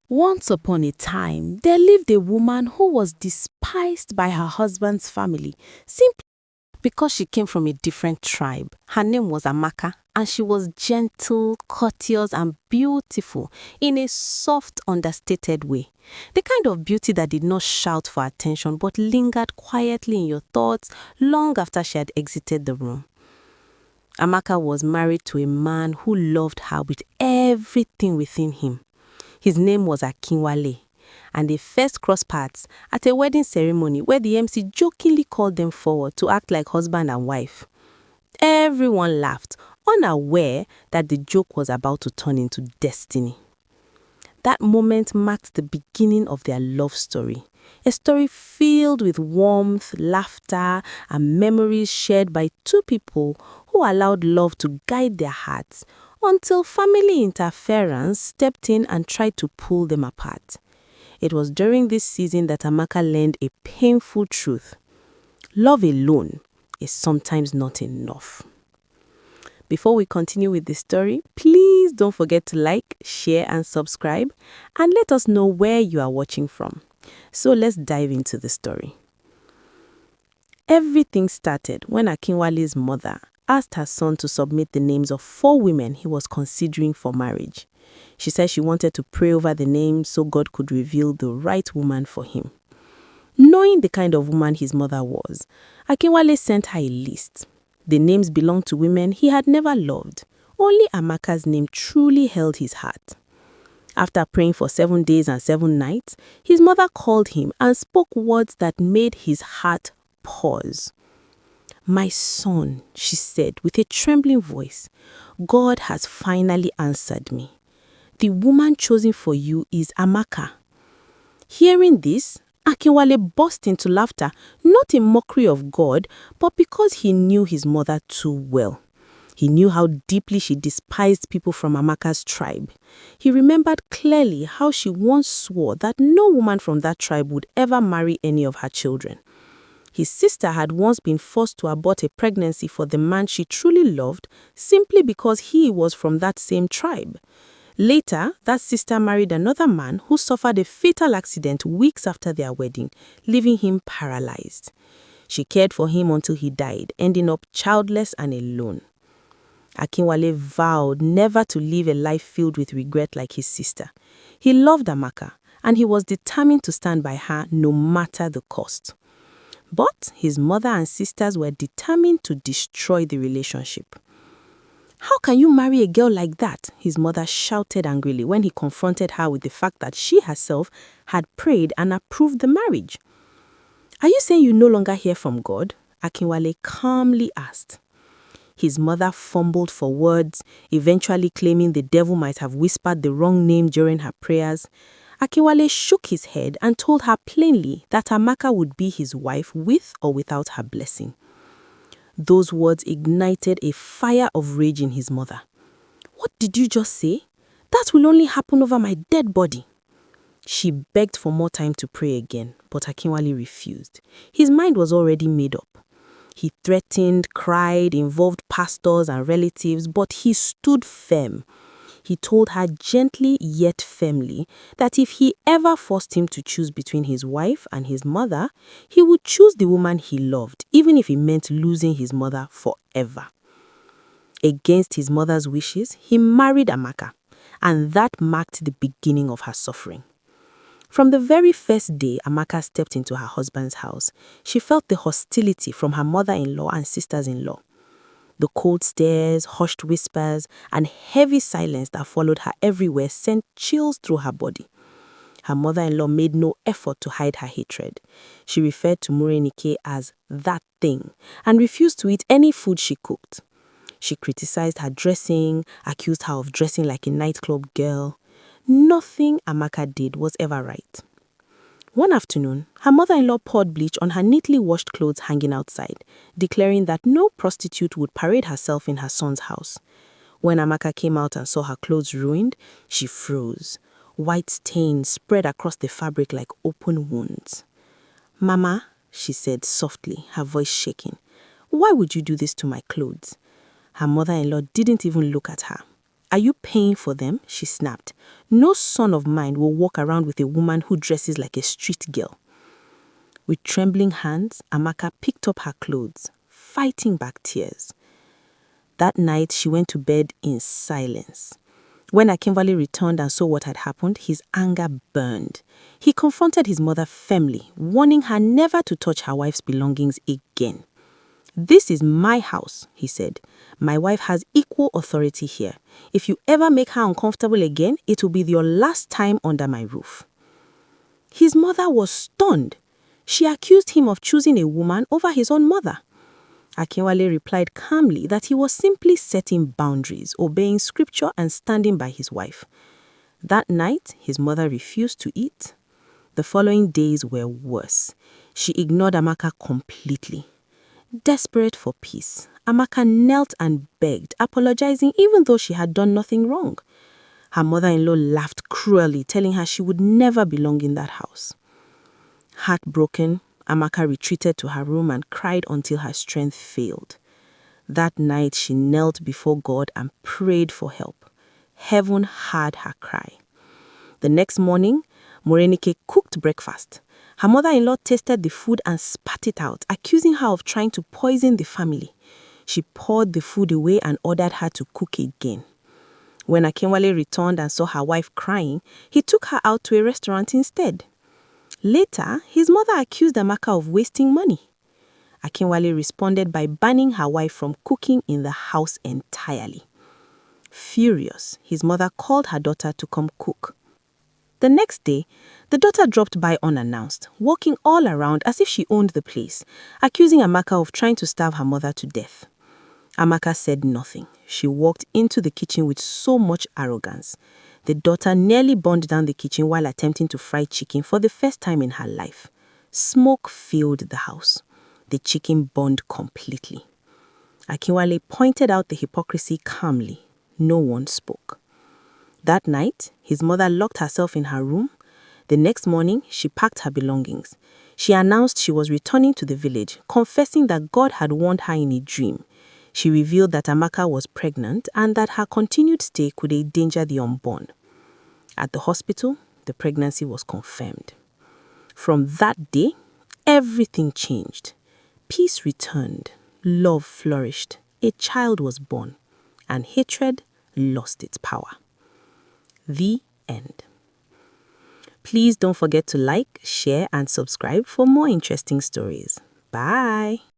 Once upon a time, there lived a woman who was despised by her husband's family simply because she came from a different tribe. Her name was Amaka, and she was gentle, courteous, and beautiful in a soft, understated way. The kind of beauty that did not shout for attention but lingered quietly in your thoughts long after she had exited the room. Amaka was married to a man who loved her with everything within him. His name was Akinwale, and they first crossed paths at a wedding ceremony where the MC jokingly called them forward to act like husband and wife. Everyone laughed, unaware that the joke was about to turn into destiny. That moment marked the beginning of their love story, a story filled with warmth, laughter, and memories shared by two people who allowed love to guide their hearts until family interference stepped in and tried to pull them apart. It was during this season that Amaka learned a painful truth. Love alone is sometimes not enough. Before we continue with the story, please don't forget to like, share, and subscribe, and let us know where you are watching from. So let's dive into the story. Everything started when Akinwale's mother asked her son to submit the names of 4 women he was considering for marriage. She said she wanted to pray over the names so God could reveal the right woman for him. Knowing the kind of woman his mother was, Akinwale sent her a list. The names belonged to women he had never loved. Only Amaka's name truly held his heart. After praying for 7 days and 7 nights, his mother called him and spoke words that made his heart pause. "My son," she said with a trembling voice, "God has finally answered me. The woman chosen for you is Amaka." Hearing this, Akinwale burst into laughter, not in mockery of God, but because he knew his mother too well. He knew how deeply she despised people from Amaka's tribe. He remembered clearly how she once swore that no woman from that tribe would ever marry any of her children. His sister had once been forced to abort a pregnancy for the man she truly loved simply because he was from that same tribe. Later, that sister married another man who suffered a fatal accident weeks after their wedding, leaving him paralyzed. She cared for him until he died, ending up childless and alone. Akinwale vowed never to live a life filled with regret like his sister. He loved Amaka, and he was determined to stand by her no matter the cost. But his mother and sisters were determined to destroy the relationship. "How can you marry a girl like that?" his mother shouted angrily when he confronted her with the fact that she herself had prayed and approved the marriage. "Are you saying you no longer hear from God?" Akinwale calmly asked. His mother fumbled for words, eventually claiming the devil might have whispered the wrong name during her prayers. Akinwale shook his head and told her plainly that Amaka would be his wife with or without her blessing. Those words ignited a fire of rage in his mother. "What did you just say? That will only happen over my dead body." She begged for more time to pray again, but Akinwale refused. His mind was already made up. He threatened, cried, involved pastors and relatives, but he stood firm. He told her gently yet firmly that if he ever forced him to choose between his wife and his mother, he would choose the woman he loved, even if it meant losing his mother forever. Against his mother's wishes, he married Amaka, and that marked the beginning of her suffering. From the very first day Amaka stepped into her husband's house, she felt the hostility from her mother-in-law and sisters-in-law. The cold stares, hushed whispers, and heavy silence that followed her everywhere sent chills through her body. Her mother-in-law made no effort to hide her hatred. She referred to Murenike as "that thing" and refused to eat any food she cooked. She criticized her dressing, accused her of dressing like a nightclub girl. Nothing Amaka did was ever right. One afternoon, her mother-in-law poured bleach on her neatly washed clothes hanging outside, declaring that no prostitute would parade herself in her son's house. When Amaka came out and saw her clothes ruined, she froze. White stains spread across the fabric like open wounds. "Mama," she said softly, her voice shaking, "why would you do this to my clothes?" Her mother-in-law didn't even look at her. Are you paying for them? She snapped. No son of mine will walk around with a woman who dresses like a street girl. With trembling hands, Amaka picked up her clothes, fighting back tears. That night, she went to bed in silence. When Akinwale returned and saw what had happened, his anger burned. He confronted his mother firmly, warning her never to touch her wife's belongings again. "This is my house," he said. "My wife has equal authority here. If you ever make her uncomfortable again, it will be your last time under my roof." His mother was stunned. She accused him of choosing a woman over his own mother. Akinwale replied calmly that he was simply setting boundaries, obeying scripture and standing by his wife. That night, his mother refused to eat. The following days were worse. She ignored Amaka completely. Desperate for peace, Amaka knelt and begged, apologizing even though she had done nothing wrong. Her mother-in-law laughed cruelly, telling her she would never belong in that house. Heartbroken, Amaka retreated to her room and cried until her strength failed. That night, she knelt before God and prayed for help. Heaven heard her cry. The next morning, Morenike cooked breakfast. Her mother-in-law tasted the food and spat it out, accusing her of trying to poison the family. She poured the food away and ordered her to cook again. When Akinwale returned and saw her wife crying, he took her out to a restaurant instead. Later, his mother accused Amaka of wasting money. Akinwale responded by banning her wife from cooking in the house entirely. Furious, his mother called her daughter to come cook. The next day, the daughter dropped by unannounced, walking all around as if she owned the place, accusing Amaka of trying to starve her mother to death. Amaka said nothing. She walked into the kitchen with so much arrogance. The daughter nearly burned down the kitchen while attempting to fry chicken for the first time in her life. Smoke filled the house. The chicken burned completely. Akinwale pointed out the hypocrisy calmly. No one spoke. That night, his mother locked herself in her room. The next morning, she packed her belongings. She announced she was returning to the village, confessing that God had warned her in a dream. She revealed that Amaka was pregnant and that her continued stay could endanger the unborn. At the hospital, the pregnancy was confirmed. From that day, everything changed. Peace returned, love flourished, a child was born, and hatred lost its power. The end. Please don't forget to like, share, and subscribe for more interesting stories. Bye.